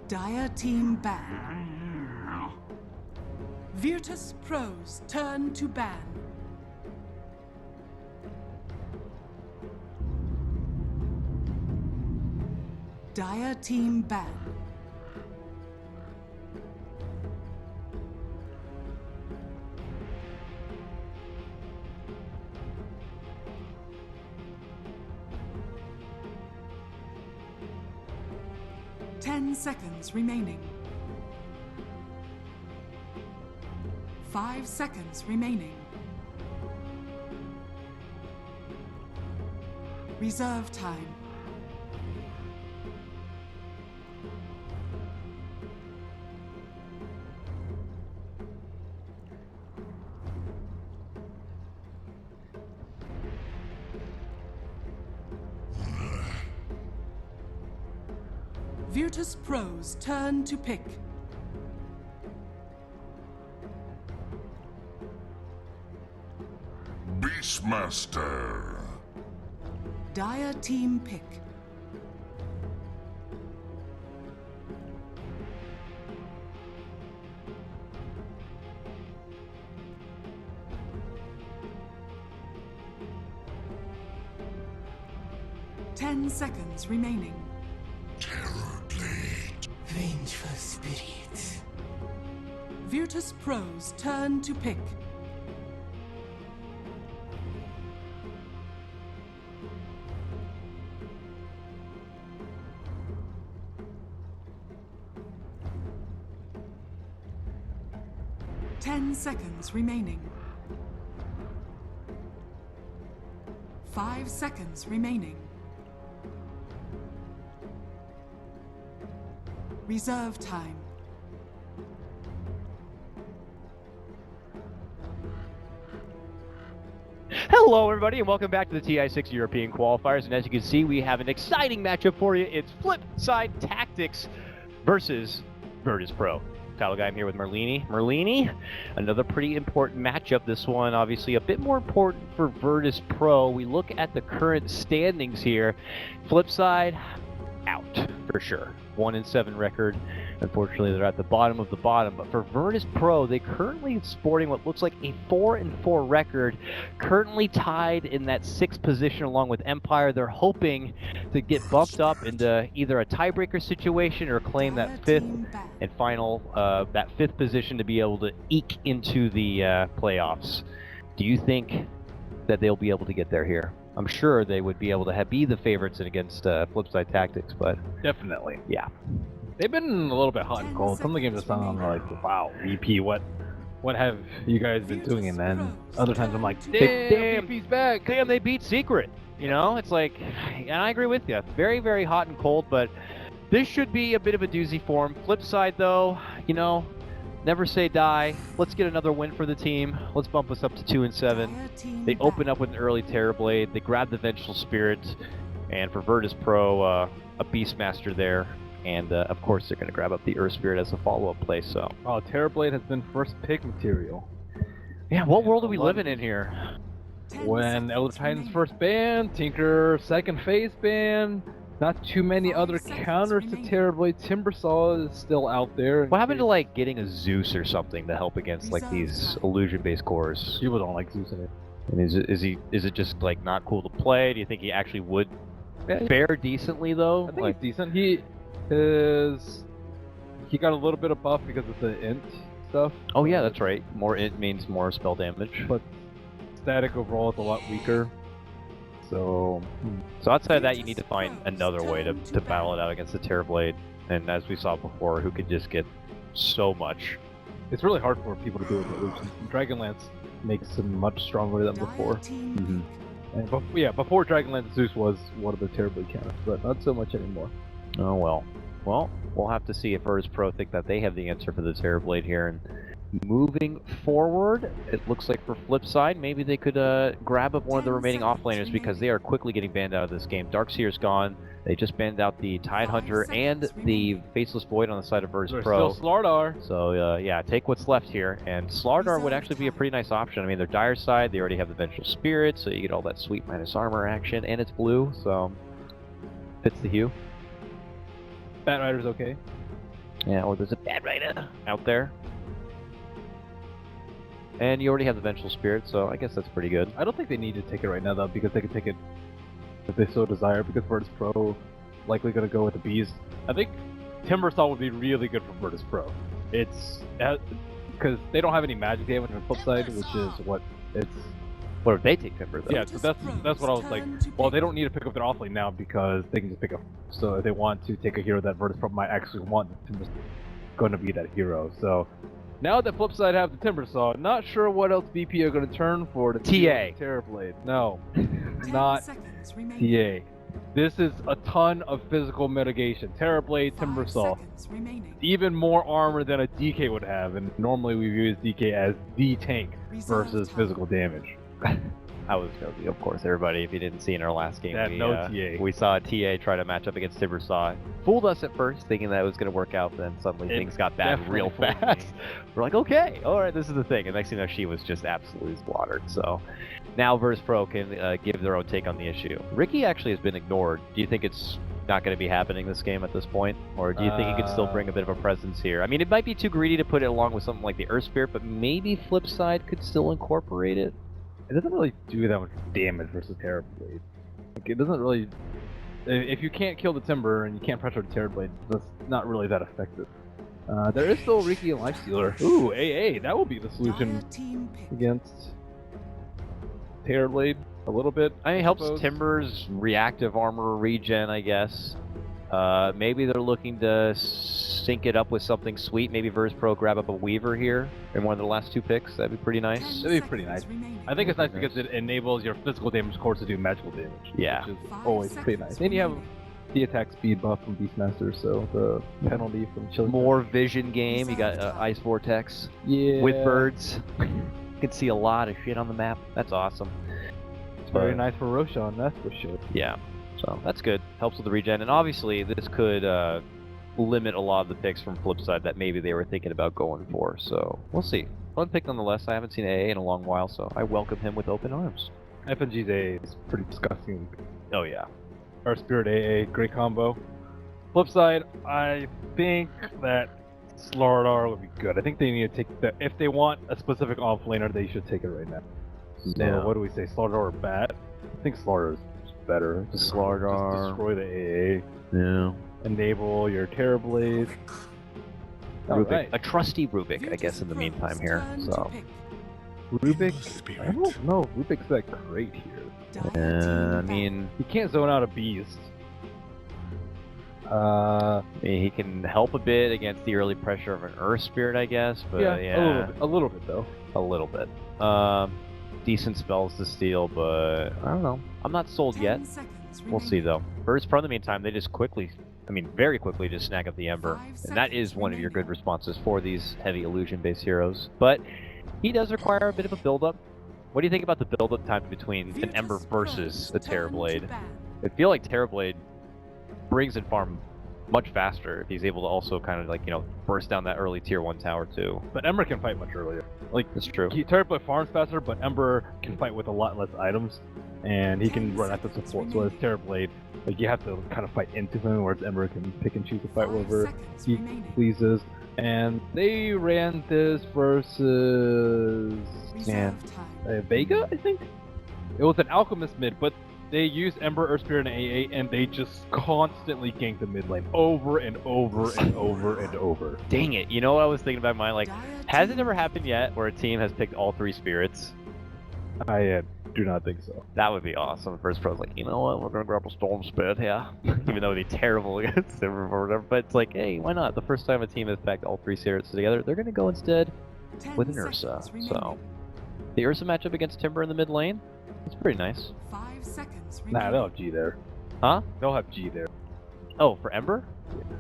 Dire team ban. Virtus.Pro's turn to ban. Dire team ban. Ten seconds remaining. 5 seconds remaining. Reserve time. Virtus.Pro's turn to pick. Beastmaster. Dire team pick. Ten seconds remaining. Terrorblade. Vengeful spirits. Virtus.Pro's turn to pick. Ten seconds remaining. 5 seconds remaining. Reserve time. Hello everybody and welcome back to the TI6 European Qualifiers, and as you can see we have an exciting matchup for you. It's FlipSid Tactics versus Virtus.Pro. Title guy, I'm here with Merlini. Merlini, another pretty important matchup. This one obviously a bit more important for Virtus.Pro. We look at the current standings here. FlipSid out for sure. 1-7 record. Unfortunately, they're at the bottom of the bottom. But for Virtus.Pro, they currently sporting what looks like a 4-4 record, currently tied in that 6th position along with Empire. They're hoping to get bumped up into either a tiebreaker situation or claim that 5th and final, that 5th position to be able to eke into the playoffs. Do you think that they'll be able to get there here? I'm sure they would be able to be the favorites against FlipSid Tactics, but definitely, yeah. They've been a little bit hot and cold. Some of the games have sounded like, wow, VP, what have you guys been doing? And then other times I'm like, damn, VP's back. Damn, they beat Secret. You know, it's like, and I agree with you. Very, very hot and cold, but this should be a bit of a doozy for them. FlipSid, though, you know, never say die. Let's get another win for the team. Let's bump us up to 2-7. They open up with an early Terrorblade. They grab the Vengeful Spirit, and for Virtus.Pro, a Beastmaster there. And of course, they're going to grab up the Earth Spirit as a follow-up play. So, oh, Terrorblade has been first pick material. Yeah, what world are we living in here? When Elder Titan's first ban, Tinker second phase ban, not too many other counters to Terrorblade. Timbersaw is still out there. What happened to like getting a Zeus or something to help against like these illusion-based cores? People don't like Zeus in it. And is it just like not cool to play? Do you think he actually would fare decently though? I think he's decent. He got a little bit of buff because of the int stuff. Oh yeah, that's right. More int means more spell damage. But static overall is a lot weaker. So outside of that, you need to find another way to battle it out against the Terrorblade. And as we saw before, who could just get so much. It's really hard for people to do with illusions. Dragonlance makes him much stronger than before. Mm-hmm. And before Dragonlance, Zeus was one of the Terrorblade counters, but not so much anymore. Oh well. Well, we'll have to see if Virtus.Pro think that they have the answer for the Terrorblade here. And moving forward, it looks like for FlipSid, maybe they could grab up one of the remaining offlaners because they are quickly getting banned out of this game. Darkseer's gone. They just banned out the Tidehunter and the Faceless Void on the side of Virtus.Pro. Still Slardar. So yeah, take what's left here. And Slardar would actually be a pretty nice option. I mean, they're Dire side. They already have the Vengeful Spirit, so you get all that sweet minus armor action, and it's blue, so fits the hue. Batrider's okay. Yeah, or there's a bad rider out there. And you already have the Vengeful Spirit, so I guess that's pretty good. I don't think they need to take it right now though, because they can take it if they so desire. Because Virtus.Pro likely going to go with the bees. I think Timbersaw would be really good for Virtus.Pro. It's because they don't have any magic damage on the flip side, which is what it's. What if they take Timber though? Yeah, so that's what I was like. Well, they don't need to pick up their offlane now because they can just pick up. So if they want to take a hero that Virtus.Pro might actually want, Timber's going to be that hero. So now that Flipside have the Timbersaw, not sure what else BP are going to turn for to TA. Terrorblade. No, not TA. This is a ton of physical mitigation. Terrorblade, Timbersaw, even more armor than a DK would have, and normally we use DK as the tank versus physical damage. I was joking, of course, everybody. If you didn't see in our last game, TA. We saw a TA try to match up against Timbersaw. Fooled us at first, thinking that it was going to work out. Then suddenly things got bad real fast. We're like, okay, all right, this is the thing. And next thing you know, she was just absolutely slaughtered. So now Virtus.Pro can give their own take on the issue. Ricky actually has been ignored. Do you think it's not going to be happening this game at this point, or do you think he could still bring a bit of a presence here? I mean, it might be too greedy to put it along with something like the Earth Spirit, but maybe Flipside could still incorporate it. It doesn't really do that much damage versus Terrorblade. Like, it doesn't really. If you can't kill the Timber and you can't pressure the Terrorblade, that's not really that effective. There is still Riki and Lifestealer. Ooh, AA, that will be the solution against Terrorblade a little bit. I mean, it helps Timber's reactive armor regen, I guess. Maybe they're looking to sync it up with something sweet. Maybe Virtus.Pro grab up a Weaver here in one of the last two picks. That'd be pretty nice. That'd be pretty nice. I think it's nice because it enables your physical damage course to do magical damage. Yeah. Which is always pretty nice. And you have the attack speed buff from Beastmaster, so the penalty from Chili. More vision game. You got Ice Vortex. Yeah. With birds. You can see a lot of shit on the map. That's awesome. It's very nice for Roshan, that's for sure. Yeah. So that's good. Helps with the regen. And obviously this could limit a lot of the picks from Flipside that maybe they were thinking about going for. So we'll see. Fun pick nonetheless. I haven't seen AA in a long while, so I welcome him with open arms. FNG's AA is pretty disgusting. Oh yeah. Our Spirit AA, great combo. Flipside, I think that Slardar would be good. I think they need to take that. If they want a specific offlaner, they should take it right now. So what do we say, Slardar or Bat? I think Slardar is better. Just destroy the AA. Yeah. Enable your Terrorblade. Rubik. Right. A trusty Rubik, I guess, in the meantime here. So Rubik, I don't know. Rubik's that great here. I mean, he can't zone out a beast. he can help a bit against the early pressure of an Earth Spirit, I guess. But yeah, a little bit though. A little bit. Decent spells to steal, but I don't know. I'm not sold yet. We'll see though. Virtus.Pro in the meantime, they just very quickly just snag up the Ember. And that is one of your good responses for these heavy illusion-based heroes. But he does require a bit of a build-up. What do you think about the build-up time between an Ember versus a Terrorblade? I feel like Terrorblade brings in farm much faster if he's able to also kind of like, burst down that early tier 1 tower too. But Ember can fight much earlier. Like, that's true. Terrorblade farms faster, but Ember can fight with a lot less items. And he can run after support, so as Terrorblade, like, you have to kind of fight into him, whereas Ember can pick and choose to fight wherever he pleases. And they ran this versus Vega, I think? It was an Alchemist mid, but they used Ember, Earth Spirit, and AA, and they just constantly ganked the mid lane over and over and over and over. Dang it, you know what I was thinking about mine? Like, has it ever happened yet where a team has picked all 3 spirits? I do not think so. That would be awesome. First Pro's like, you know what, we're gonna grab a Storm Spirit here. Even though it'd be terrible against them or whatever. But it's like, hey, why not? The first time a team has packed all 3 spirits together, they're gonna go instead with an Ursa. So, the Ursa matchup against Timber in the mid lane, it's pretty nice. 5 seconds Nah, they'll have G there. Huh? They'll have G there. Oh, for Ember?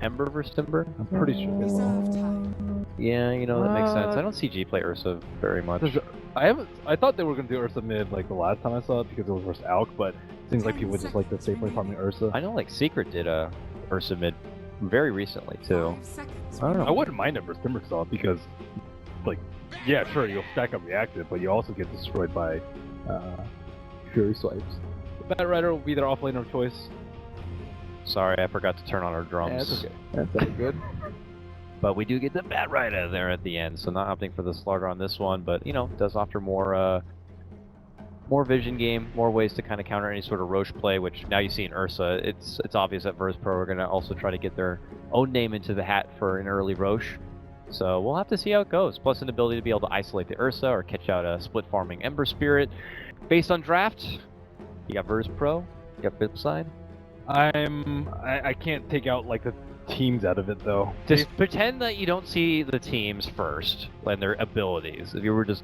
Ember versus Timber? I'm pretty sure. Reserve time. Yeah, that makes sense. I don't see G play Ursa very much. I thought they were gonna do Ursa mid like the last time I saw it because it was versus Alk, but it seems like people just like to safely farming Ursa. I know like Secret did a Ursa mid very recently too. I don't know. I wouldn't mind it versus Timbersaw because, like, yeah, sure, you'll stack up reactive, but you also get destroyed by Fury swipes. The Bat Rider will be their offlaner of choice. Sorry, I forgot to turn on our drums. Yeah, that's okay. That's good. But we do get the Bat Rider there at the end, so not opting for the Slaughter on this one, but, you know, does offer more vision game, more ways to kind of counter any sort of Roche play, which now you see in Ursa. It's obvious that Virtus.Pro are going to also try to get their own name into the hat for an early Roche. So we'll have to see how it goes. Plus an ability to be able to isolate the Ursa or catch out a split farming Ember Spirit. Based on draft, you got Virtus.Pro, you got FlipSid. I can't take out like the teams out of it though. Just pretend that you don't see the teams first and their abilities. If you were just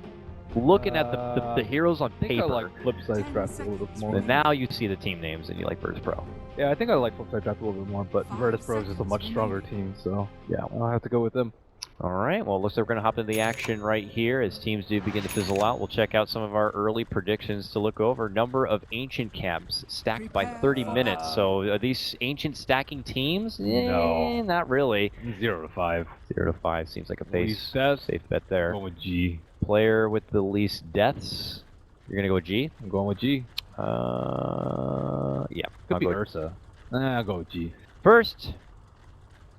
looking at the heroes on I think paper, I like FlipSide draft a little bit more. and now you see the team names and you like Virtus.Pro. Yeah, I think I like FlipSide draft a little bit more, but Virtus.Pro is just a much stronger team, so yeah, I'll have to go with them. All right, well, looks like we're going to hop into the action right here as teams do begin to fizzle out. We'll check out some of our early predictions to look over. Number of ancient camps stacked by 30 minutes. So are these ancient stacking teams? No. Not really. 0 to 5. 0 to 5 seems like a Least deaths. safe bet there. I'm going with G. Player with the least deaths. You're going to go with G? I'm going with G. Yeah. Could I'll be go with- Ursa. I'll go with G. First,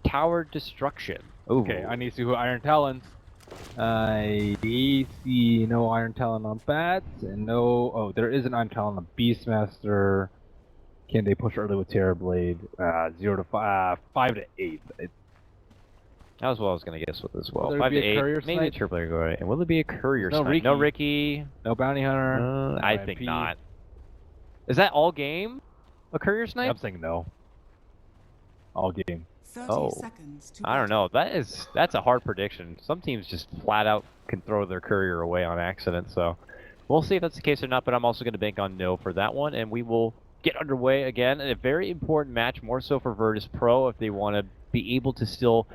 Tower Destruction. Ooh. Okay, I need to see who Iron Talons. I see no Iron Talon on Bats, and no... Oh, there is an Iron Talon on Beastmaster. Can they push early with Terrorblade? 0 to 5, 5 to 8. That was what I was going to guess with as well. Will there 5 be to a 8. Courier Maybe a Snipe? Triple go right. And will there be a Courier No Snipe? No Ricky. Ricky. No Bounty Hunter. I no think MP. not. Is that all game? A Courier Snipe? I'm saying no. All game. 30 Oh. seconds to I don't know. That's a hard prediction. Some teams just flat out can throw their Courier away on accident. So we'll see if that's the case or not. But I'm also going to bank on no for that one, and we will get underway again. A very important match, more so for Virtus.Pro if they want to be able to still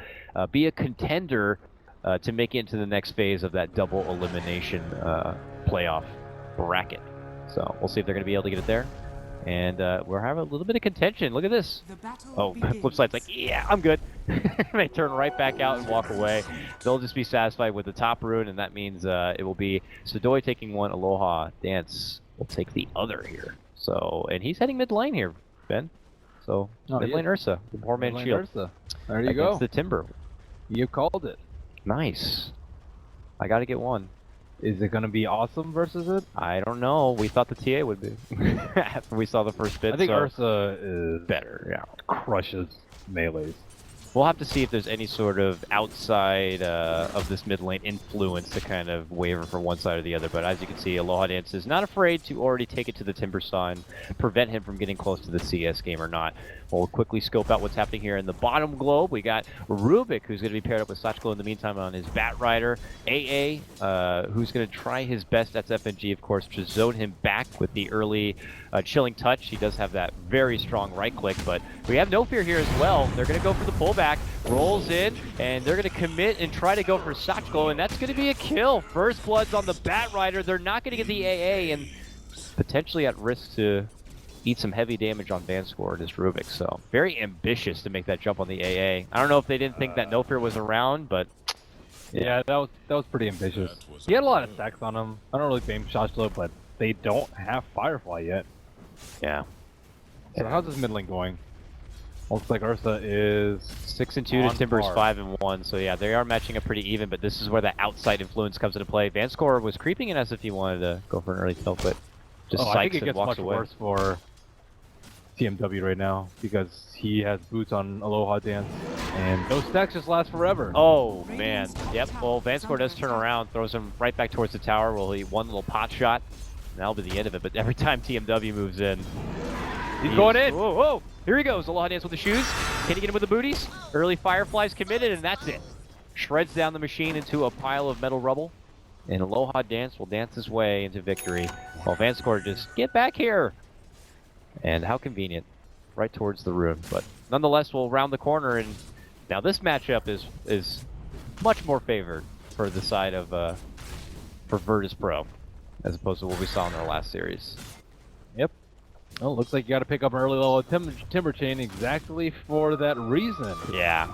be a contender to make it into the next phase of that double elimination playoff bracket. So we'll see if they're going to be able to get it there. And we're having a little bit of contention. Look at this. The battle Oh, begins. FlipSide's like, yeah, I'm good. They turn right back out and walk away. They'll just be satisfied with the top rune, and that means it will be Sodoi taking one, Aloha Dance will take the other here. So, and he's heading mid lane here, Ben. So, mid lane Ursa, the poor man shield. Ursa. There you Against go. the Timber. You called it. Nice. I got to get one. Is it going to be awesome versus it? I don't know. We thought the TA would be. After we saw the first bit. I think so Ursa is better, yeah. crushes melees. We'll have to see if there's any sort of outside of this mid lane influence to kind of waver from one side or the other. But as you can see, Aloha Dance is not afraid to already take it to the Timber Saw and prevent him from getting close to the CS game or not. We'll quickly scope out what's happening here in the bottom globe. We got Rubik, who's going to be paired up with Sachko in the meantime on his Bat Rider. AA, who's going to try his best. That's FNG, of course, to zone him back with the early chilling touch. He does have that very strong right click, but we have No Fear here as well. They're going to go for the pullback, rolls in, and they're going to commit and try to go for Sachko, and that's going to be a kill. First Blood's on the Bat Rider. They're not going to get the AA, and potentially at risk to eat some heavy damage on Vanscore, this Rubik. So very ambitious to make that jump on the AA. I don't know if they didn't think that No Fear was around, but Yeah, that was pretty ambitious. He had a lot of stacks on him. I don't really blame Shashlo, but they don't have Firefly yet. yeah. So how's this mid lane going? Looks like Ursa is 6 and 2 to on Timber's par. 5 and 1. So yeah, they are matching up pretty even, but this is where the outside influence comes into play. Vanscore was creeping in as if he wanted to go for an early kill, but just I think psychs it and gets walks much away. worse for TMW right now because he has boots on Aloha Dance, and those stacks just last forever. Oh man, yep. Well, Vanscore does turn around, throws him right back towards the tower. Well, he one little pot shot, and that'll be the end of it. But every time TMW moves in, He's going in. Whoa, whoa! Here he goes. Aloha Dance with the shoes. Can he get him with the booties? Early Fireflies committed, and that's it. Shreds down the machine into a pile of metal rubble. And Aloha Dance will dance his way into victory. While Vanscore just get back here. And how convenient. Right towards the rune. But nonetheless, we'll round the corner. And now this matchup is much more favored for the side of for Virtus.Pro, as opposed to what we saw in our last series. Yep. Well, looks like you got to pick up an early level timber chain exactly for that reason. Yeah.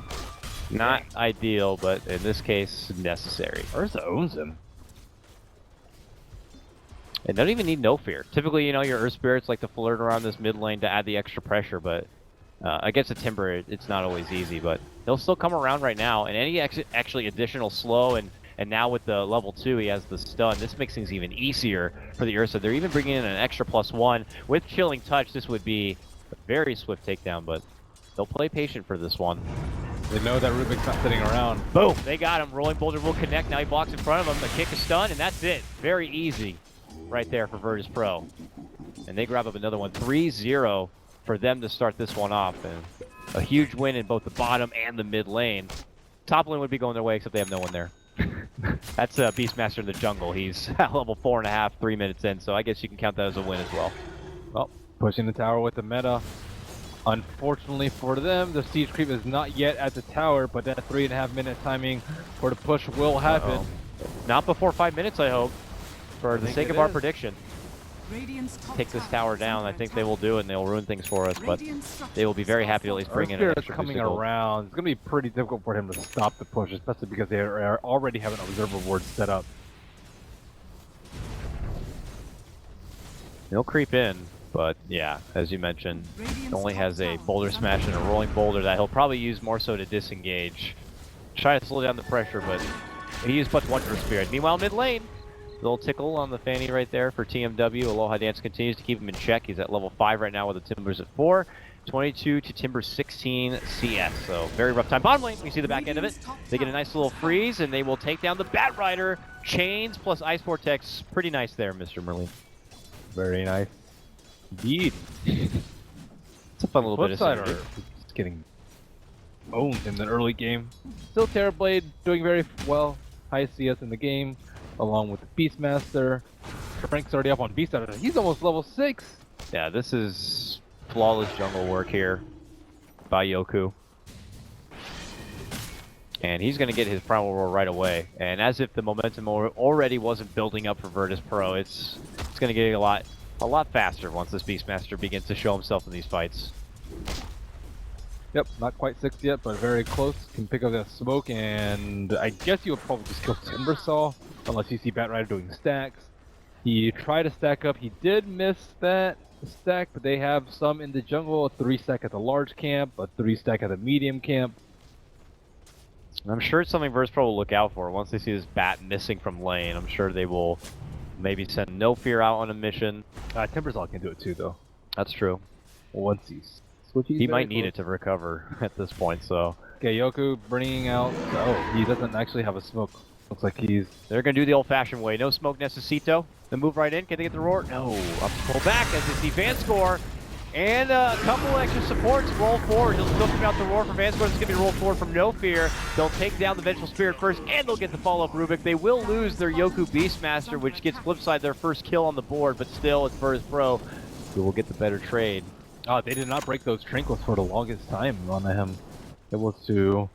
Not ideal, but in this case, necessary. Ursa owns him. And don't even need No Fear. Typically, you know, your Earth Spirits like to flirt around this mid lane to add the extra pressure, but against a Timber, it's not always easy. But He'll still come around right now, and any actually additional slow, and now with the level 2, he has the stun. This makes things even easier for the Ursa. They're even bringing in an extra +1. With Chilling Touch, this would be a very swift takedown, but they'll play patient for this one. They know that Rubik's not sitting around. Boom! They got him. Rolling Boulder will connect. Now he blocks in front of him. A kick, a stun, and that's it. Very easy right there for Virtus.Pro. And they grab up another one. 3-0 for them to start this one off. And a huge win in both the bottom and the mid lane. Top lane would be going their way, except they have no one there. That's Beastmaster in the jungle. He's at level 4.5, 3 minutes in, so I guess you can count that as a win as well. Well, pushing the tower with the meta. Unfortunately for them, the siege creep is not yet at the tower, but that 3.5 minute timing for the push will happen. Not before 5 minutes, I hope, for the sake of our prediction. Take this tower down. I think they will do it, and they'll ruin things for us, but they will be very happy to at least bring in an extra coming around. It's going to be pretty difficult for him to stop the push, especially because they are already having an observer ward set up. He'll creep in, but yeah, as you mentioned, he only has a boulder smash and a rolling boulder that he'll probably use more so to disengage. Try to slow down the pressure, but he used but Wondrous Spirit. Meanwhile, mid lane, little tickle on the fanny right there for TMW. Aloha Dance continues to keep him in check. He's at level 5 right now with the Timbers at 4. 22 to Timber 16 CS. So very rough time. Bottom lane, we see the back end of it. They get a nice little freeze, and they will take down the Bat Rider. Chains plus Ice Vortex. Pretty nice there, Mr. Merlin. Very nice. Indeed. It's a fun little bit of synergy. Just getting owned in the early game. Still Terrorblade doing very well. High CS in the game, along with the Beastmaster. Frank's already up on Beastmaster. He's almost level 6. Yeah, this is flawless jungle work here by Yoku. And he's going to get his Primal Roar right away. And as if the momentum already wasn't building up for Virtus.Pro, it's going to get a lot faster once this Beastmaster begins to show himself in these fights. Yep, not quite 6 yet, but very close. Can pick up that smoke, and I guess you'll probably just kill Timbersaw, unless you see Bat Rider doing stacks. He tried to stack up. He did miss that stack, but they have some in the jungle. A 3 stack at the large camp, a 3 stack at the medium camp. I'm sure it's something Virtus.Pro will look out for. Once they see this bat missing from lane, I'm sure they will maybe send No Fear out on a mission. Timbersaw can do it too, though. That's true. Once he's switching, he might need it to recover at this point, so. Okay, Yoku bringing out. Oh, he doesn't actually have a smoke. Looks like he's. They're going to do the old-fashioned way. No smoke necesito. They move right in. Can they get the roar? No. Up to pull back as they see Vanscore. And a couple extra supports. Roll forward. He'll still come out the roar from Vanscore. It's going to be roll forward from No Fear. They'll take down the Vengeful Spirit first, and they'll get the follow-up Rubik. They will lose their Yoku Beastmaster, which gets FlipSid their first kill on the board, but still, it's Virtus.Pro who will get the better trade. They did not break those trinkets for the longest time on him. It was to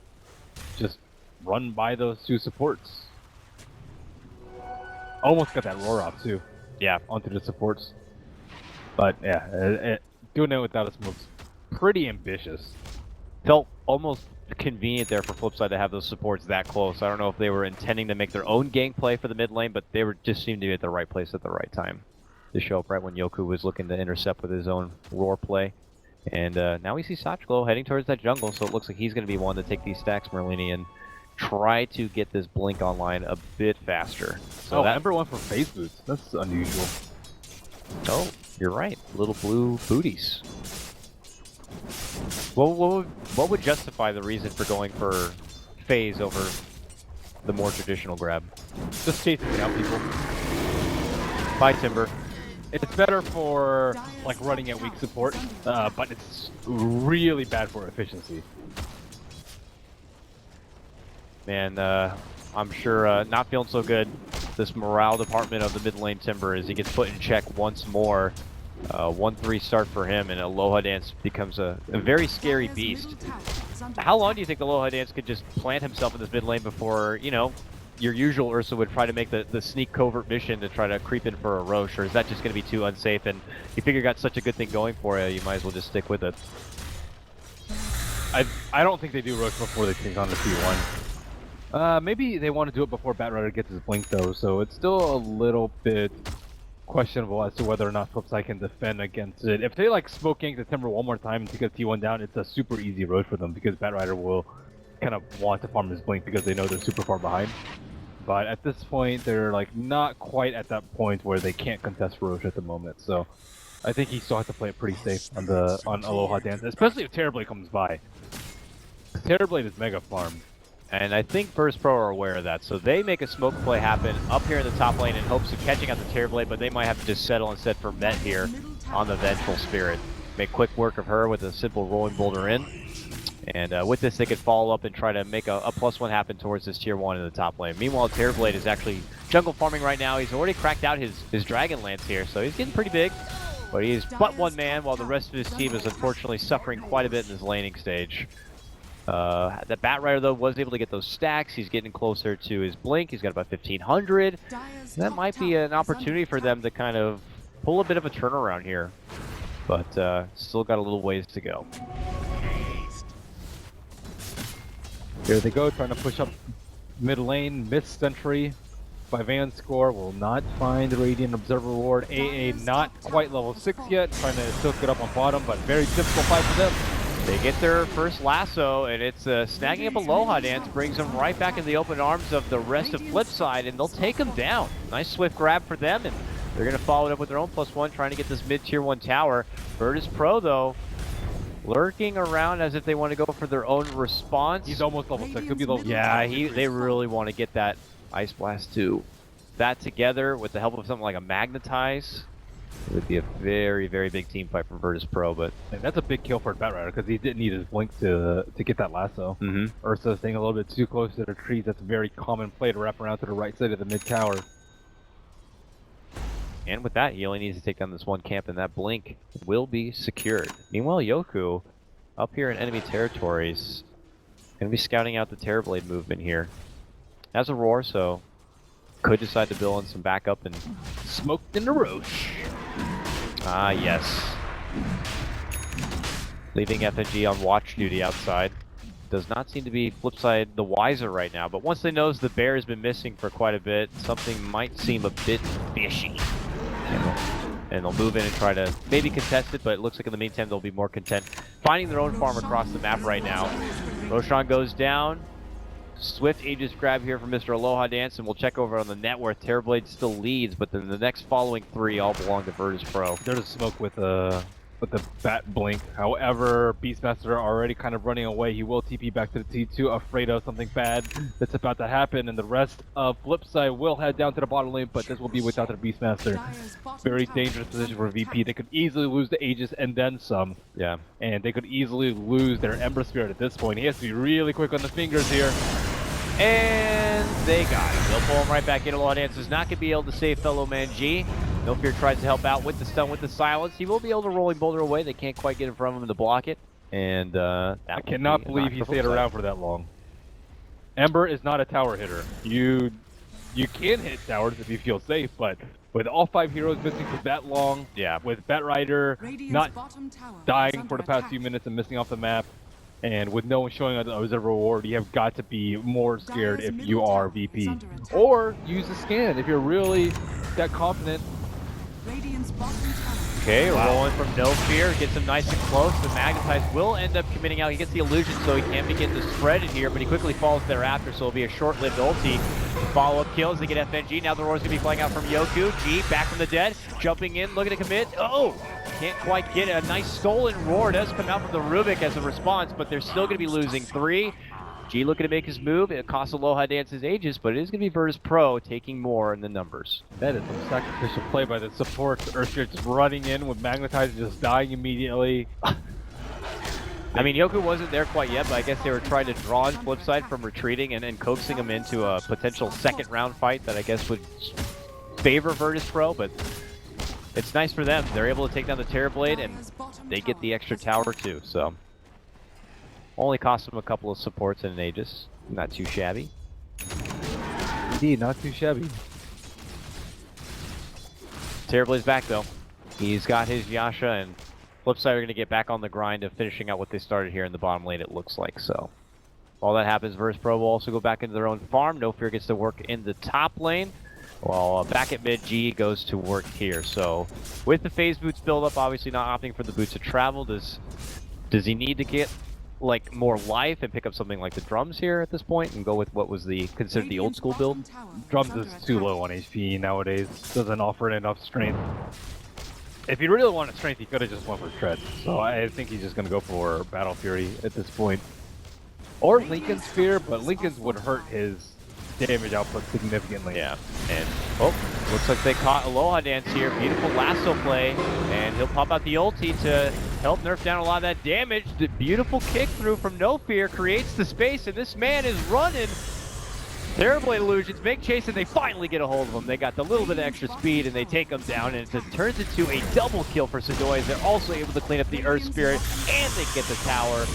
just run by those 2 supports. Almost got that roar off too. Yeah, onto the supports. But yeah, doing it without a smoke's pretty ambitious. Felt almost convenient there for FlipSid to have those supports that close. I don't know if they were intending to make their own gank play for the mid lane, but they were just seemed to be at the right place at the right time to show up right when Yoku was looking to intercept with his own roar play. And now we see Sachglo heading towards that jungle, so it looks like he's going to be one to take these stacks, Merlini, and try to get this blink online a bit faster. So Ember went for phase boots. That's unusual. Oh, you're right. Little blue booties. What would justify the reason for going for phase over the more traditional grab? Just chasing down people. Bye, Timber. It's better for like running at weak support, but it's really bad for efficiency. Man, I'm sure not feeling so good. This morale department of the mid lane Timber as he gets put in check once more. 1-3 start for him, and Aloha Dance becomes a very scary beast. How long do you think Aloha Dance could just plant himself in this mid lane before, you know, your usual Ursa would try to make the sneak covert mission to try to creep in for a Roche, or is that just going to be too unsafe? And you figure you got such a good thing going for you, you might as well just stick with it. I don't think they do Roche before they take on the T1. Maybe they want to do it before Bat Rider gets his blink though, so it's still a little bit questionable as to whether or not FlipSid can defend against it. If they like smoke gank the Timber one more time and take a T1 down, it's a super easy road for them because Bat Rider will kind of want to farm his Blink because they know they're super far behind. But at this point, they're like not quite at that point where they can't contest Roche at the moment. So I think he still has to play it pretty safe on Aloha Dance, especially if Terrorblade comes by. Terrorblade is mega farmed. And I think Virtus.Pro are aware of that, so they make a smoke play happen up here in the top lane in hopes of catching out the Terrorblade, but they might have to just settle instead for Met here on the Vengeful Spirit. Make quick work of her with a simple rolling boulder in. And with this, they could follow up and try to make a +1 happen towards this tier 1 in the top lane. Meanwhile, Terrorblade is actually jungle farming right now. He's already cracked out his Dragon Lance here, so he's getting pretty big. But he is but one man, while the rest of his team is unfortunately suffering quite a bit in this laning stage. The Bat Rider, though, was able to get those stacks. He's getting closer to his Blink. He's got about 1,500. That might be an opportunity for them to kind of pull a bit of a turnaround here. But still got a little ways to go. Here they go, trying to push up mid lane. Missed Sentry by Van Score. Will not find the Radiant Observer Ward. AA not quite level 6 yet. Trying to still get up on bottom, but very difficult fight for them. They get their first lasso, and it's snagging up Aloha Dance, brings them right back in the open arms of the rest of FlipSid, and they'll take them down. Nice swift grab for them, and they're going to follow it up with their own +1, trying to get this mid-tier 1 tower. Virtus.Pro, though, lurking around as if they want to go for their own response. He's almost level 6. He'll be level 6. Yeah, they really want to get that Ice Blast too. That together with the help of something like a Magnetize, it would be a very, very big team fight for Virtus.Pro, but and that's a big kill for Bat Rider because he didn't need his Blink to get that lasso. Ursa staying a little bit too close to the trees. That's a very common play to wrap around to the right side of the mid tower. And with that, he only needs to take down this one camp, and that Blink will be secured. Meanwhile, Yoku, up here in enemy territories, going to be scouting out the Terrorblade movement here. Has a roar, so could decide to build in some backup and Smoked in the Roche. Ah, yes. Leaving FNG on watch duty outside. Does not seem to be FlipSid the wiser right now, but once they notice the bear has been missing for quite a bit, something might seem a bit fishy. And they'll move in and try to maybe contest it, but it looks like in the meantime they'll be more content finding their own farm across the map right now. Roshan goes down. Swift Aegis grab here from Mr. Aloha Dance, and we'll check over on the net where Terrorblade still leads, but then the next following 3 all belong to Virtus.Pro. There's a smoke with the Bat Blink. However, Beastmaster already kind of running away. He will TP back to the T2, afraid of something bad that's about to happen, and the rest of FlipSid will head down to the bottom lane, but this will be without their Beastmaster. Very dangerous position for VP. They could easily lose the Aegis and then some. Yeah. And they could easily lose their Ember Spirit at this point. He has to be really quick on the fingers here. And they got him. They'll pull him right back in. Aloha Dance is not going to be able to save fellow man G. No Fear tries to help out with the stun, with the silence. He will be able to rolling boulder away. They can't quite get in front of him to block it. And I cannot believe he stayed around for that long. Ember is not a tower hitter. You can hit towers if you feel safe, but with all 5 heroes missing for that long, yeah, with Bat Rider not dying for the past few minutes and missing off the map, and with no one showing up the observer reward, you have got to be more scared if you are VP. Or use a scan if you're really that confident. Okay, rolling from No Fear, gets him nice and close. The Magnetize will end up committing out. He gets the illusion, so he can begin to spread it here, but he quickly falls thereafter, so it'll be a short-lived ulti. Follow-up kills, they get FNG. Now the roar's gonna be flying out from Yoku. G, back from the dead, jumping in, looking to commit. Oh! Can't quite get it. A nice stolen roar does come out from the Rubik as a response, but they're still gonna be losing 3. G looking to make his move. It costs Aloha Dance's Aegis, but it is going to be Virtus.Pro taking more in the numbers. That is some sacrificial play by the supports. Earthshare just running in with Magnetize, just dying immediately. I mean, Yoku wasn't there quite yet, but I guess they were trying to draw on FlipSid from retreating and coaxing him into a potential second round fight that I guess would favor Virtus.Pro, but it's nice for them. They're able to take down the Terrorblade, and they get the extra tower too, so. Only cost them a couple of supports and an Aegis. Not too shabby. Indeed, not too shabby. Terrorblade's back though. He's got his Yasha, and FlipSid are going to get back on the grind of finishing out what they started here in the bottom lane, it looks like. So while that happens, Virtus.Pro will also go back into their own farm. No Fear gets to work in the top lane, while back at mid, G goes to work here. So with the phase boots build up, obviously not opting for the boots of travel. Does he need to get like more life and pick up something like the drums here at this point and go with what was considered the old school build? Drums is too low on HP nowadays. Doesn't offer enough strength. If he really wanted strength, he could have just went for Tread. So I think he's just going to go for Battle Fury at this point. Or Lincoln Sphere, but Lincoln's would hurt his damage output significantly. Yeah, and looks like they caught Aloha Dance here. Beautiful lasso play, and he'll pop out the ulti to help nerf down a lot of that damage. The beautiful kick through from No Fear creates the space, and this man is running. Terrorblade illusions make chase, and they finally get a hold of him. They got the little bit of extra speed, and they take him down, and it turns into a double kill for Sidoi. They're also able to clean up the Earth Spirit, and they get the tower.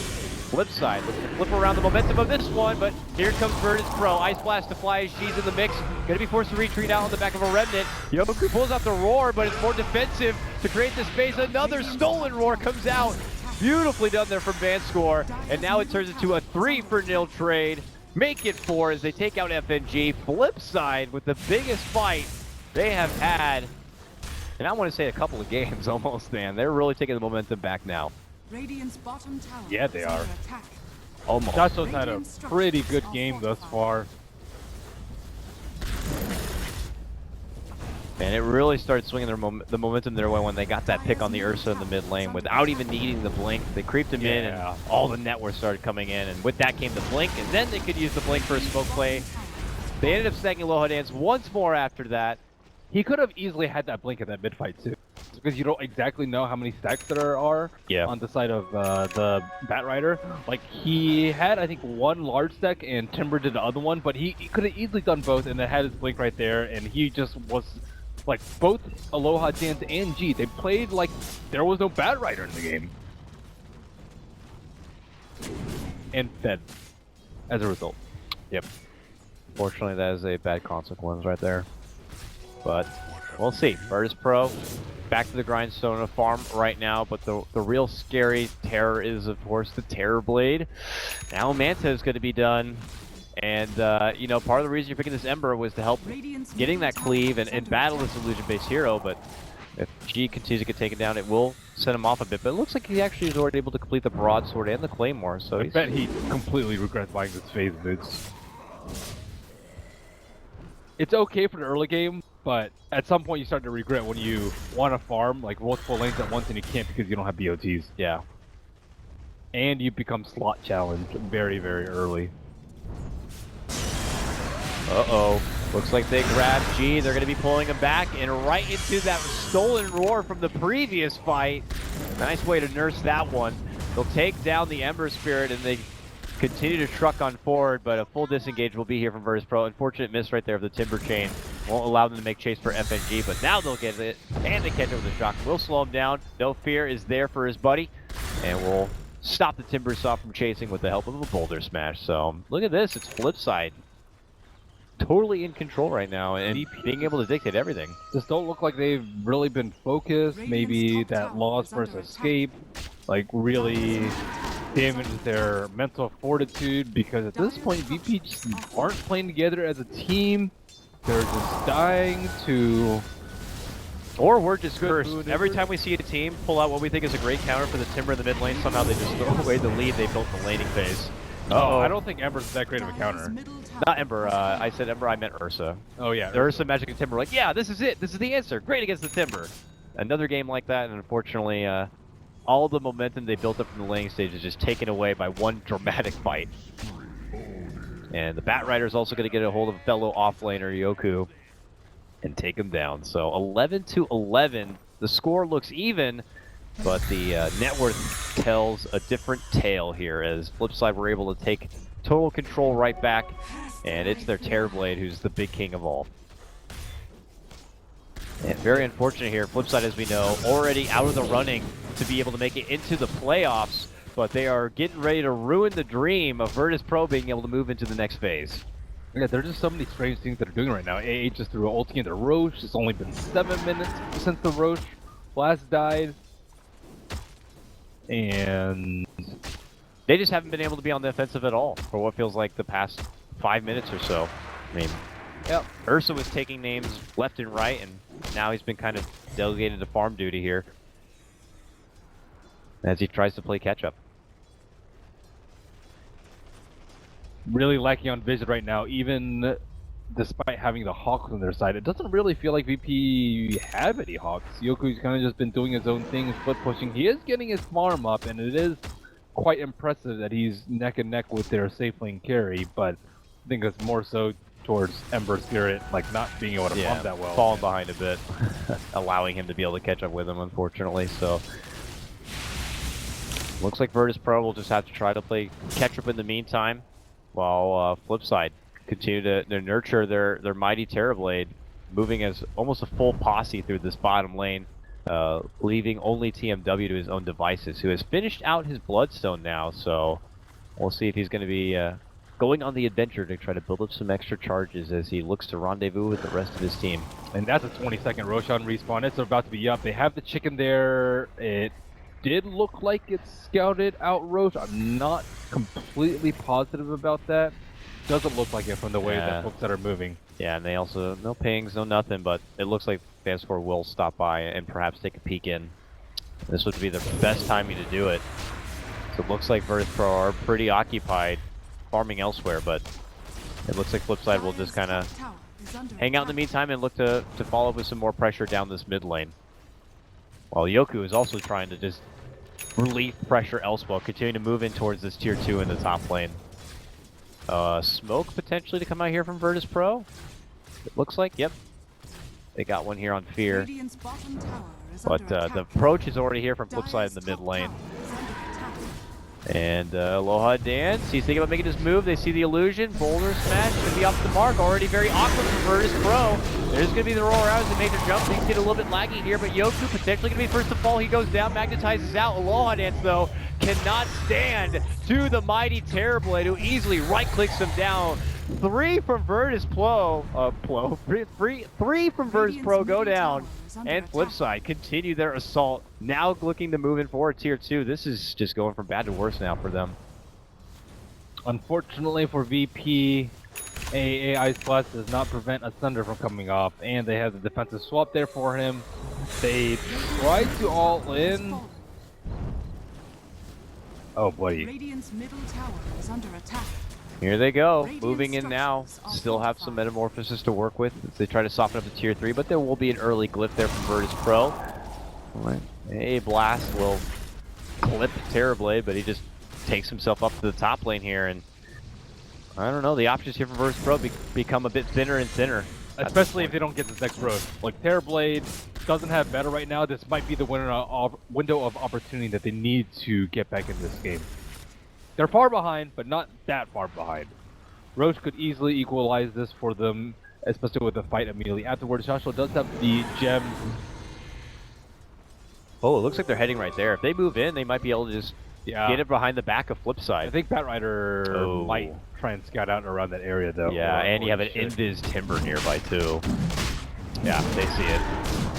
Flip side, looking to flip around the momentum of this one, but here comes Virtus.Pro. Ice Blast to fly as she's in the mix. Gonna be forced to retreat out on the back of a Remnant. Yoku pulls out the Roar, but it's more defensive to create the space. Another stolen Roar comes out. Beautifully done there from Vanscore, and now it turns into a 3-for-0 trade. Make it 4 as they take out FNG. Flip side with the biggest fight they have had, and I want to say a couple of games almost, man. They're really taking the momentum back now. Radiant's bottom tower Yeah, they are. attack. Almost. Josh's had a pretty good game thus far. And it really started swinging the momentum their way when they got that pick on the Ursa in the mid lane without even needing the blink. They creeped him in, and all the networks started coming in, and with that came the blink, and then they could use the blink for a smoke play. They ended up stacking Aloha Dance once more after that. He could have easily had that blink at that mid fight too, because you don't exactly know how many stacks there are on the side of the Bat Rider. Like, he had, I think, one large stack and Timber did the other one, but he could have easily done both and then had his blink right there, and he just was like, both Aloha Dance and G, they played like there was no Bat Rider in the game. And fed as a result. Yep. Fortunately, that is a bad consequence right there. But we'll see. Virtus.Pro back to the grindstone of farm right now, but the real scary terror is, of course, the Terrorblade. Now Manta is going to be done. And, you know, part of the reason you're picking this Ember was to help getting that cleave and battle this illusion-based hero, but if G continues to get taken down, it will set him off a bit. But it looks like he actually is already able to complete the Broadsword and the Claymore, so I bet he completely regrets buying this phase boots. It's okay for the early game, but at some point you start to regret when you want to farm like multiple lanes at once and you can't because you don't have BOTs. Yeah. And you become slot challenged very, very early. Uh-oh. Looks like they grabbed G. They're going to be pulling him back and right into that stolen Roar from the previous fight. Nice way to nurse that one. They'll take down the Ember Spirit and they continue to truck on forward, but a full disengage will be here from Virtus.Pro. Unfortunate miss right there of the Timber Chain. Won't allow them to make chase for FNG, but now they'll get it, and they catch it with a shock. Will slow him down. No Fear is there for his buddy, and will stop the Timbersaw from chasing with the help of a Boulder Smash. So look at this. It's Flipside. Totally in control right now, and being able to dictate everything. Just don't look like they've really been focused. Maybe that Lost versus Escape, like, really damaged their mental fortitude, because at this point VP just aren't playing together as a team. They're just dying to... Or we're just cursed. Every time we see a team pull out what we think is a great counter for the Timber in the mid lane, somehow they just throw away the lead they built in the laning phase. Oh, I don't think Ember's that great of a counter. Not Ember. I said Ember, I meant Ursa. Oh yeah. The Ursa, Magic, and Timber were like, yeah, this is it. This is the answer. Great against the Timber. Another game like that, and unfortunately, all the momentum they built up from the laning stage is just taken away by one dramatic fight. And the Bat Rider is also going to get a hold of fellow offlaner Yoku and take him down. So 11-11. The score looks even, but the net worth tells a different tale here, as Flipside were able to take total control right back, and it's their Terrorblade who's the big king of all. And very unfortunate here. Flipside, as we know, already out of the running to be able to make it into the playoffs, but they are getting ready to ruin the dream of Virtus.Pro being able to move into the next phase. Yeah, there's just so many strange things that are doing right now. AA just threw an ulti into Roche. It's only been 7 minutes since the Roche last died. And they just haven't been able to be on the offensive at all for what feels like the past 5 minutes or so. I mean, yep. Ursa was taking names left and right, and now he's been kind of delegated to farm duty here as he tries to play catch-up. really lacking on vision right now, even despite having the Hawks on their side. It doesn't really feel like VP have any Hawks. Yoku's kind of just been doing his own thing, split pushing. He is getting his farm up, and it is quite impressive that he's neck and neck with their safe lane carry, but I think it's more so towards Ember Spirit, like not being able to farm that well. Falling behind a bit, allowing him to be able to catch up with him, unfortunately. So looks like Virtus.Pro will just have to try to play catch up in the meantime, while FlipSid continue to nurture their mighty Terrorblade, moving as almost a full posse through this bottom lane, leaving only TMW to his own devices, who has finished out his Bloodstone now. So we'll see if he's going to be going on the adventure to try to build up some extra charges as he looks to rendezvous with the rest of his team. And that's a 20-second Roshan respawn. It's about to be up. They have the chicken there. It did look like it scouted out Roche. I'm not completely positive about that. Doesn't look like it from the way that folks that are moving. Yeah, and they also, no pings, no nothing, but it looks like Fanscore will stop by and perhaps take a peek in. This would be the best timing to do it. So it looks like Virtus.Pro are pretty occupied, farming elsewhere, but it looks like FlipSid will just kind of hang out in the meantime and look to follow up with some more pressure down this mid lane. While Yoku is also trying to just relieve pressure elsewhere, continuing to move in towards this tier 2 in the top lane. Smoke potentially to come out here from Virtus.Pro. It looks like, yep. They got one here on Fear. But the approach is already here from FlipSid in the mid lane. And Aloha Dance, he's thinking about making his move. They see the illusion. Boulder smash should be off the mark. Already very awkward for Virtus.Pro. There's going to be the roll around as a major jump. Things get a little bit laggy here, but Yoku potentially going to be first to fall. He goes down, magnetizes out. Aloha Dance, though, cannot stand to the mighty Terrorblade, who easily right-clicks him down. Three from Virtus.Pro, three from Virtus.Pro go down, and FlipSid continue their assault, now looking to move in forward tier 2. This is just going from bad to worse now for them. Unfortunately for VP, AI Splash does not prevent a Thunder from coming off, and they have the defensive swap there for him. They try to all in. Oh boy. Radiant's middle tower is under attack. Here they go, moving in now. Still have some metamorphosis to work with as they try to soften up the tier 3, but there will be an early glyph there from Virtus.Pro. A blast will clip Terrorblade, but he just takes himself up to the top lane here, and I don't know, the options here for Virtus.Pro become a bit thinner and thinner. Especially if they don't get this next road. Like, Terrorblade doesn't have meta right now. This might be the window of opportunity that they need to get back in this game. They're far behind, but not that far behind. Roche could easily equalize this for them, especially with the fight immediately afterwards. Joshua does have the gem. Oh, it looks like they're heading right there. If they move in, they might be able to just get it behind the back of FlipSid. I think Batrider might try and scout out around that area, though. Yeah, and you have an Invis Timber nearby, too. Yeah, they see it.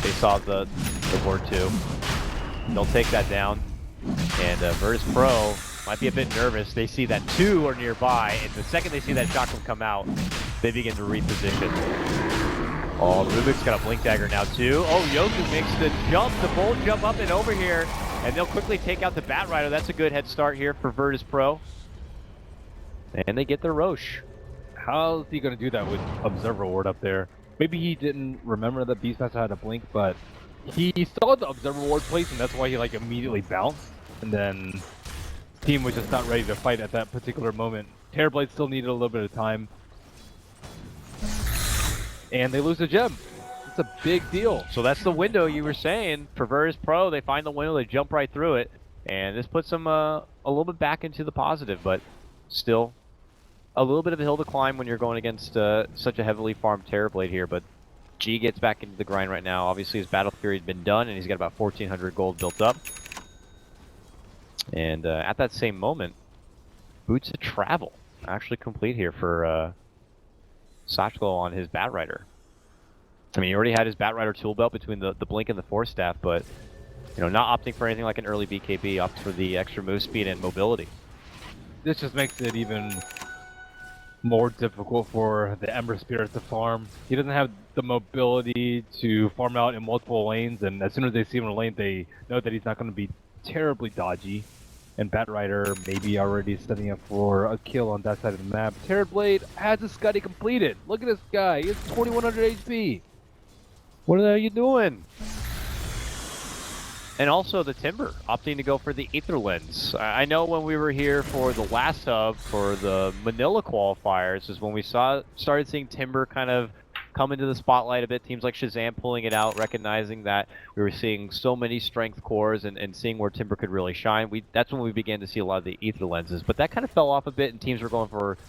They saw the ward, too. They'll take that down. And Virtus.Pro might be a bit nervous. They see that 2 are nearby, and the second they see that shotgun come out, they begin to reposition. Oh, Rubik's got a Blink Dagger now, too. Oh, Yoku makes the jump, the bold jump up and over here, and they'll quickly take out the Batrider. That's a good head start here for Virtus.Pro. And they get their Roche. How is he going to do that with Observer Ward up there? Maybe he didn't remember that Beastmaster had a Blink, but he saw the Observer Ward place, and that's why he like immediately bounced. And then team was just not ready to fight at that particular moment. Terrorblade still needed a little bit of time. And they lose the gem. It's a big deal. So that's the window you were saying for Virtus.Pro. They find the window, they jump right through it. And this puts them a little bit back into the positive, but still a little bit of a hill to climb when you're going against such a heavily farmed Terrorblade here. But G gets back into the grind right now. Obviously his battle fury has been done, and he's got about 1,400 gold built up. And at that same moment, Boots of Travel actually complete here for Sachlo on his Batrider. I mean, he already had his Batrider tool belt between the Blink and the Force Staff, but you know, not opting for anything like an early BKB, opts for the extra move speed and mobility. This just makes it even more difficult for the Ember Spirit to farm. He doesn't have the mobility to farm out in multiple lanes, and as soon as they see him in a lane, they know that he's not going to be terribly dodgy. And Batrider maybe already setting up for a kill on that side of the map. Terrorblade has a Scuddy completed. Look at this guy. He has 2100 HP. What are you doing? And also the Timber, opting to go for the Aether Lens. I know when we were here for the last hub, for the Manila qualifiers, is when we started seeing Timber kind of come into the spotlight a bit. Teams like Shazam pulling it out, recognizing that we were seeing so many strength cores and seeing where Timber could really shine. That's when we began to see a lot of the Aether Lenses. But that kind of fell off a bit, and teams were going for,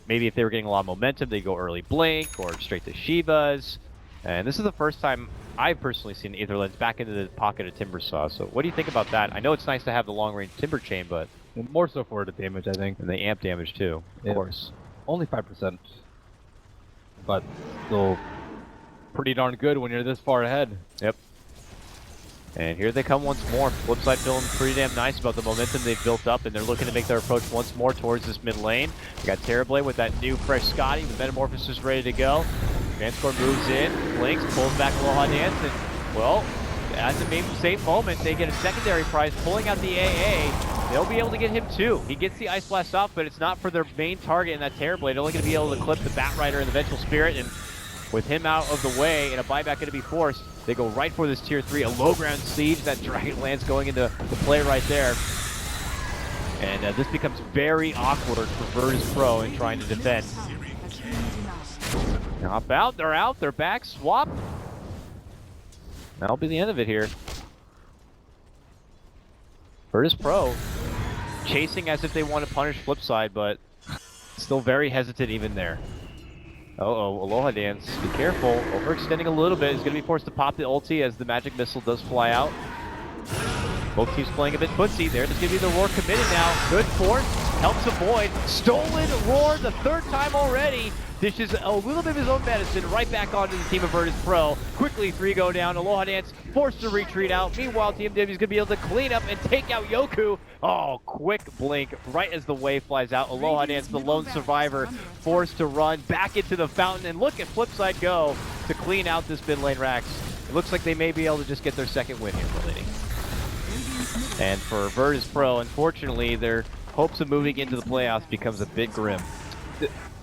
maybe if they were getting a lot of momentum, they go early Blink or straight to Shivas. And this is the first time I've personally seen Aether Lens back into the pocket of Timber Saw. So what do you think about that? I know it's nice to have the long-range Timber Chain, but... More so for the damage, I think. And the amp damage, too, of course. Only 5%. But still pretty darn good when you're this far ahead. Yep. And here they come once more. FlipSid feeling pretty damn nice about the momentum they've built up, and they're looking to make their approach once more towards this mid lane. We got Terrorblade with that new fresh Scotty. The Metamorphosis ready to go. Vanscore moves in, blinks, pulls back Aloha Dance, and, well, at the same moment, they get a secondary prize, pulling out the AA. They'll be able to get him too. He gets the Ice Blast off, but it's not for their main target in that Terrorblade. They're only going to be able to clip the Batrider and the Vengeful Spirit, and with him out of the way and a buyback going to be forced, they go right for this tier 3, a low ground siege. That Dragonlance going into the play right there. And this becomes very awkward for Virtus.Pro in trying to defend. Hop out, they're back, swap. That'll be the end of it here. Virtus.Pro chasing as if they want to punish FlipSid, but still very hesitant even there. Uh-oh, Aloha Dance, be careful. Overextending a little bit. He's going to be forced to pop the ulti as the magic missile does fly out. Both teams playing a bit footsie there. There's going to be the Roar committed now. Good force, helps avoid. Stolen Roar the third time already. Dishes a little bit of his own medicine right back onto the team of Virtus.Pro. Quickly, 3 go down. Aloha Dance forced to retreat out. Meanwhile, TMW is going to be able to clean up and take out Yoku. Oh, quick blink right as the wave flies out. Aloha Dance, the lone survivor, forced to run back into the fountain. And look at FlipSid go to clean out this mid lane Rax. It looks like they may be able to just get their second win here for Liddy. And for Virtus.Pro, unfortunately, their hopes of moving into the playoffs becomes a bit grim.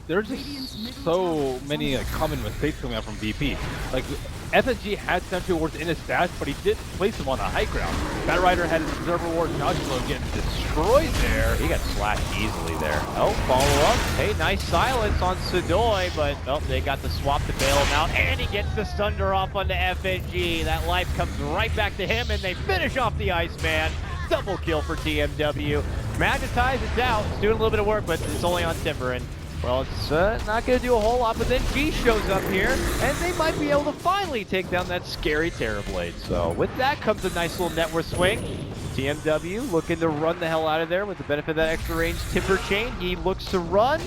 There's just so many common mistakes coming out from VP. Like, FSG had Sentry Wards in his stash, but he did place them on the high ground. Batrider had an Observer Ward, Joshua getting destroyed there. He got slashed easily there. Oh, follow up. Hey, nice silence on Sudoi, but they got the swap to bail him out, and he gets the Sunder off onto FNG. That life comes right back to him, and they finish off the Iceman. Double kill for TMW. Magnetize, it's out. It's doing a little bit of work, but it's only on Timber, and well, it's not going to do a whole lot, but then G shows up here, and they might be able to finally take down that scary Terrorblade. So with that comes a nice little net worth swing. TMW looking to run the hell out of there with the benefit of that extra range Timber Chain. He looks to run,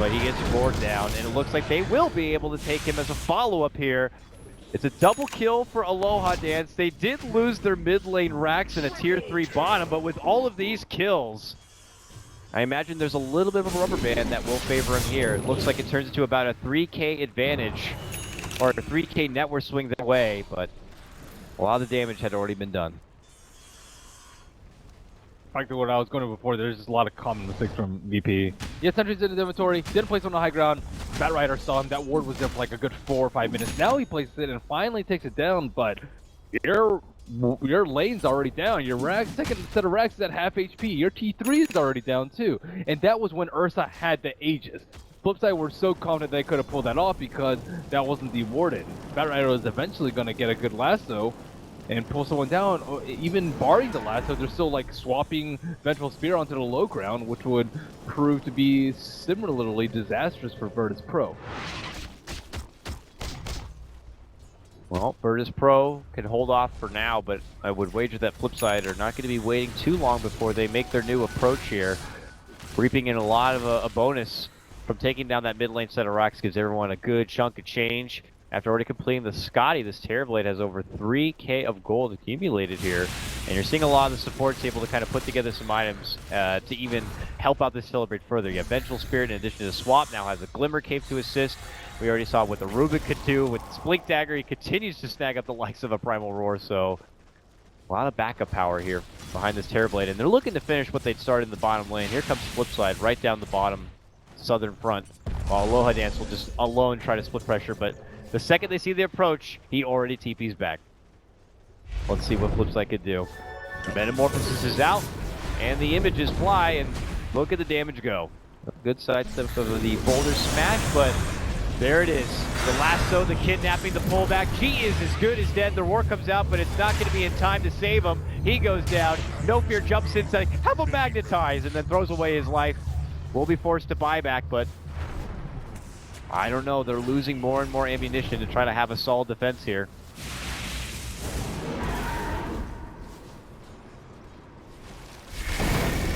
but he gets roared down, and it looks like they will be able to take him as a follow-up here. It's a double kill for Aloha Dance. They did lose their mid lane Rax and a tier 3 bottom, but with all of these kills, I imagine there's a little bit of a rubber band that will favor him here. It looks like it turns into about a 3k advantage, or a 3k net worth swing their way, but a lot of the damage had already been done. Back to what I was going to before, there's just a lot of common mistakes from VP. Yeah, Sentry's in his inventory, didn't place on the high ground. Batrider saw him, that ward was there for like a good 4 or 5 minutes. Now he places it and finally takes it down, but your lane's already down. Your Rax, second set of Rax is at half HP. Your T3 is already down too. And that was when Ursa had the Aegis. FlipSid were so confident they could have pulled that off because that wasn't dewarded. Batrider was eventually going to get a good lasso and pull someone down. Even barring the lasso, they're still like swapping Vengeful Spear onto the low ground, which would prove to be similarly disastrous for Virtus.Pro. Well, Virtus.Pro can hold off for now, but I would wager that FlipSid are not going to be waiting too long before they make their new approach here. Reaping in a lot of a bonus from taking down that mid lane set of rocks gives everyone a good chunk of change. After already completing the Scotty, this Terrorblade has over 3k of gold accumulated here. And you're seeing a lot of the supports able to kind of put together some items to even help out this Celebrate further. You have Vengeful Spirit in addition to the Swap, now has a Glimmer Cave to assist. We already saw what the Rubik could do with Splink Dagger. He continues to snag up the likes of a Primal Roar, so a lot of backup power here behind this Terrorblade, and they're looking to finish what they'd started in the bottom lane. Here comes FlipSid right down the bottom southern front, while Aloha Dance will just alone try to split pressure, but the second they see the approach, he already TP's back. Let's see what FlipSid could do. Metamorphosis is out, and the images fly, and look at the damage go. Good sidestep of the boulder smash, but there it is. The lasso, the kidnapping, the pullback. G is as good as dead. The roar comes out, but it's not going to be in time to save him. He goes down. No Fear jumps inside. How about magnetize? And then throws away his life. Will be forced to buy back, but I don't know. They're losing more and more ammunition to try to have a solid defense here.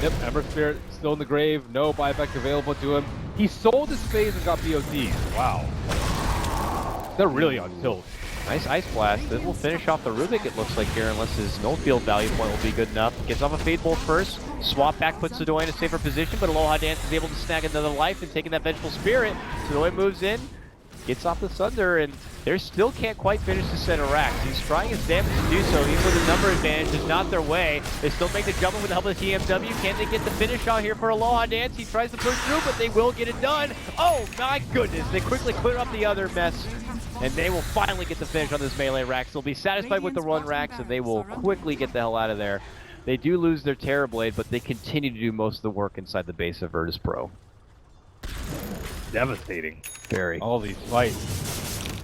Yep, Ember Spirit still in the grave. No buyback available to him. He sold his phase and got BOTs. Wow. They're really on tilt. Nice Ice Blast. This will finish off the Rubik, it looks like here, unless his no field value point will be good enough. Gets off a Fade Bolt first. Swap back puts Sadoy in a safer position, but Aloha Dance is able to snag another life and taking that Vengeful Spirit. Sadoy moves in, gets off the Sunder, and they still can't quite finish the set of racks. He's trying his damage to do so, even with a number advantage. It's not their way. They still make the jump with the help of the TMW. Can they get the finish out here for Aloha Dance? He tries to push through, but they will get it done. Oh my goodness, they quickly clear up the other mess, and they will finally get the finish on this melee racks. They'll be satisfied with the run racks, and they will quickly get the hell out of there. They do lose their Terrorblade, but they continue to do most of the work inside the base of Virtus.Pro. Devastating. Very. All these fights.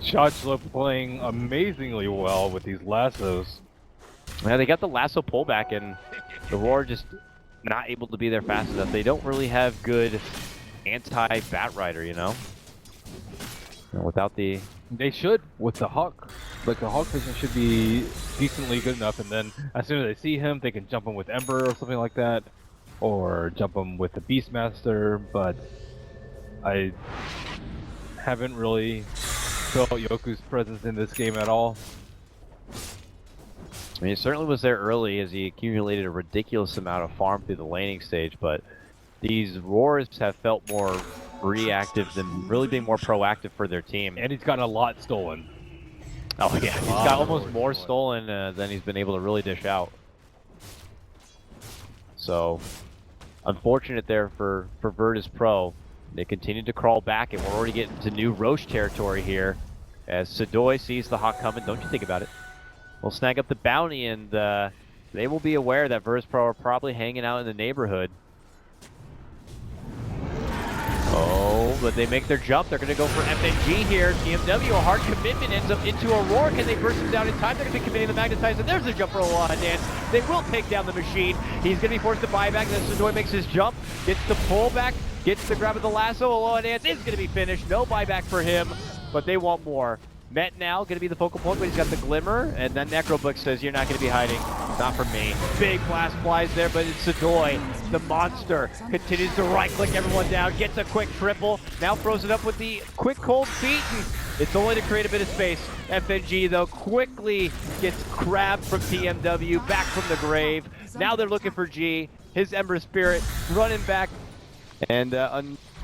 Shotchla playing amazingly well with these lassos. Yeah, they got the lasso pullback, and the Roar just not able to be there fast enough. They don't really have good anti-Bat Rider, you know? Without the... They should, with the Hawk. Like, the Hawk vision should be decently good enough, and then as soon as they see him, they can jump him with Ember or something like that. Or jump him with the Beastmaster, but I haven't really felt Yoku's presence in this game at all. I mean, he certainly was there early as he accumulated a ridiculous amount of farm through the laning stage, but these Roars have felt more reactive than really being more proactive for their team. And he's gotten a lot stolen. Oh yeah, he's got almost more stolen than he's been able to really dish out. So, unfortunate there for Virtus.Pro. They continue to crawl back, and we're already getting to new Roche territory here. As Sadoy sees the Hawk coming, don't you think about it. We'll snag up the bounty, and they will be aware that Virtus.Pro are probably hanging out in the neighborhood. Oh, but they make their jump. They're going to go for FNG here. TMW, a hard commitment, ends up into a Roar. Can they burst him down in time? They're going to be committing the Magnetize, and there's the jump for Aloha Dance. They will take down the machine. He's going to be forced to buy back. Then Sadoy makes his jump, gets the pullback, gets the grab of the lasso. Aloha Dance is going to be finished. No buyback for him, but they want more. Met now going to be the focal point, but he's got the Glimmer, and then Necrobook says, you're not going to be hiding. Not for me. Big blast flies there, but it's Sadoy. The monster continues to right-click everyone down, gets a quick triple, now throws it up with the quick cold feet, and it's only to create a bit of space. FNG, though, quickly gets grabbed from TMW, back from the grave. Now they're looking for G. His Ember Spirit running back, and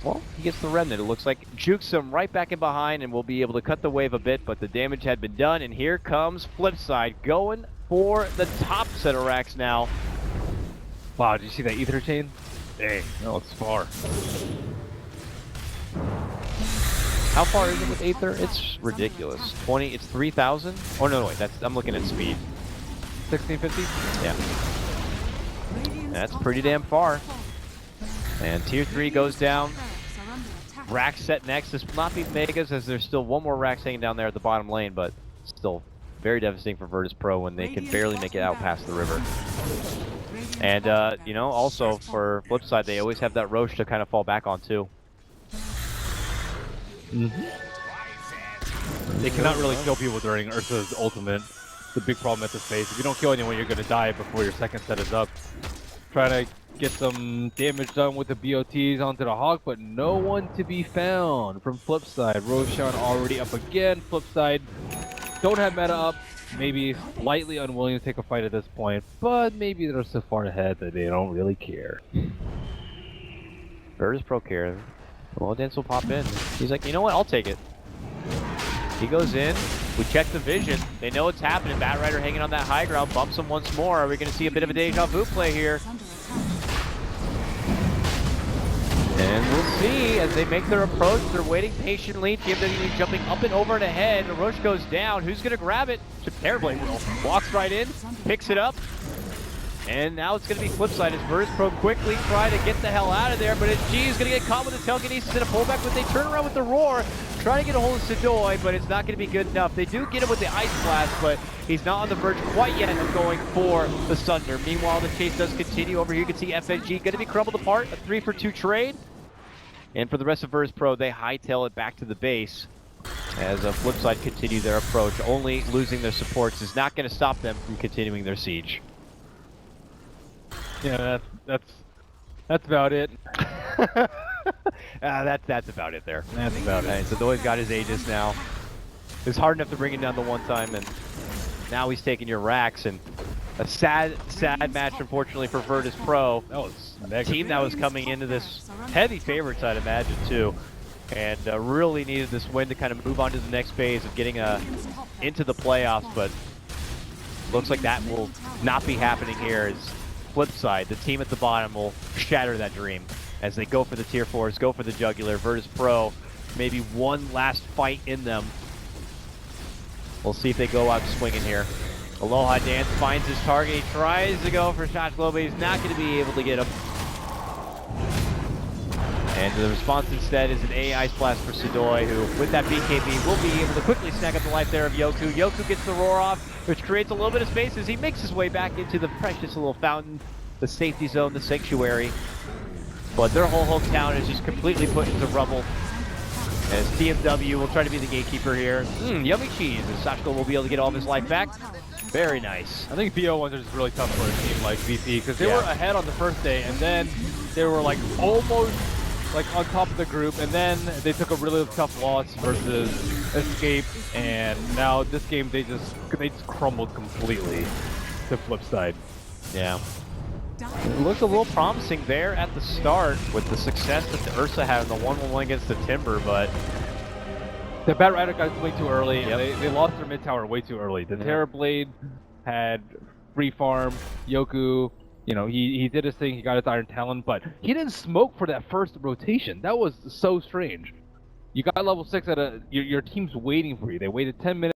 well, he gets the Remnant. It looks like jukes him right back in behind, and we'll be able to cut the wave a bit, but the damage had been done, and here comes FlipSid going for the top set of racks now. Wow, did you see that Ether Chain? Dang, that looks far. How far is it with Aether? It's ridiculous. 20, it's 3,000? Oh no, wait, I'm looking at speed. 1650? Yeah. That's pretty damn far. And tier 3 goes down. Rack set next. This will not be Megas, as there's still one more rack hanging down there at the bottom lane, but still very devastating for Virtus.Pro when they can barely make it out past the river. And, you know, also for FlipSid, they always have that Roche to kind of fall back on, too. They cannot really kill people during Ursa's ultimate. The big problem at this phase. If you don't kill anyone, you're going to die before your second set is up. Trying to get some damage done with the BOTs onto the Hawk, but no one to be found from FlipSid. Roshan already up again. FlipSid don't have meta up. Maybe slightly unwilling to take a fight at this point, but maybe they're so far ahead that they don't really care. Virtus.Pro care. Well, Dance will pop in. He's like, you know what? I'll take it. He goes in. We check the vision. They know it's happening. Bat Rider hanging on that high ground, bumps him once more. Are we going to see a bit of a deja vu play here? Is under attack. And we'll see as they make their approach. They're waiting patiently. TMW jumping up and over and ahead. Roche goes down. Who's going to grab it? Terrorblade will. Walks right in, picks it up. And now it's going to be FlipSid as Virtus.Pro quickly try to get the hell out of there. But G is going to get caught with the telekinesis and a pullback. But they turn around with the roar. Trying to get a hold of Sadoy, but it's not going to be good enough. They do get him with the Ice Blast, but he's not on the verge quite yet of going for the Sunder. Meanwhile, the chase does continue. Over here, you can see FNG going to be crumbled apart. A 3-for-2 trade. And for the rest of Virtus.Pro, they hightail it back to the base as FlipSid continue their approach. Only losing their supports is not going to stop them from continuing their siege. Yeah, that's about it. That's about it there. That's about it. Right, so Sadoy's got his Aegis now. It's hard enough to bring him down the one time, and now he's taking your racks. And a sad match, unfortunately, for Virtus.Pro. That was A team that was coming into this heavy favorites, I'd imagine, too. And really needed this win to kind of move on to the next phase of getting into the playoffs. But looks like that will not be happening here as FlipSid, the team at the bottom, will shatter that dream as they go for the tier 4s, go for the jugular. Virtus.Pro, maybe one last fight in them. We'll see if they go out swinging here. Aloha Dance finds his target. He tries to go for Shot Globe, but he's not going to be able to get him. And the response instead is an AI Splash for Sadoy, who, with that BKB, will be able to quickly snag up the life there of Yoku. Yoku gets the roar off, which creates a little bit of space as he makes his way back into the precious little fountain, the safety zone, the sanctuary. But their whole hometown is just completely put into rubble. As TMW will try to be the gatekeeper here. Yummy cheese, and Sashko will be able to get all of his life back. Very nice. I think bo1s are just really tough for a team like VP because they were ahead on the first day and then they were like almost like on top of the group, and then they took a really tough loss versus Escape, and now this game they just crumbled completely to FlipSid. Yeah. It looks a little promising there at the start with the success that the Ursa had in the 1-1 against the Timber, but the Bat Rider got way too early. Yep. They lost their mid tower way too early. The Terrorblade had free farm. Yoku, you know, he did his thing. He got his Iron Talon, but he didn't smoke for that first rotation. That was so strange. You got level 6 at your team's waiting for you. They waited 10 minutes.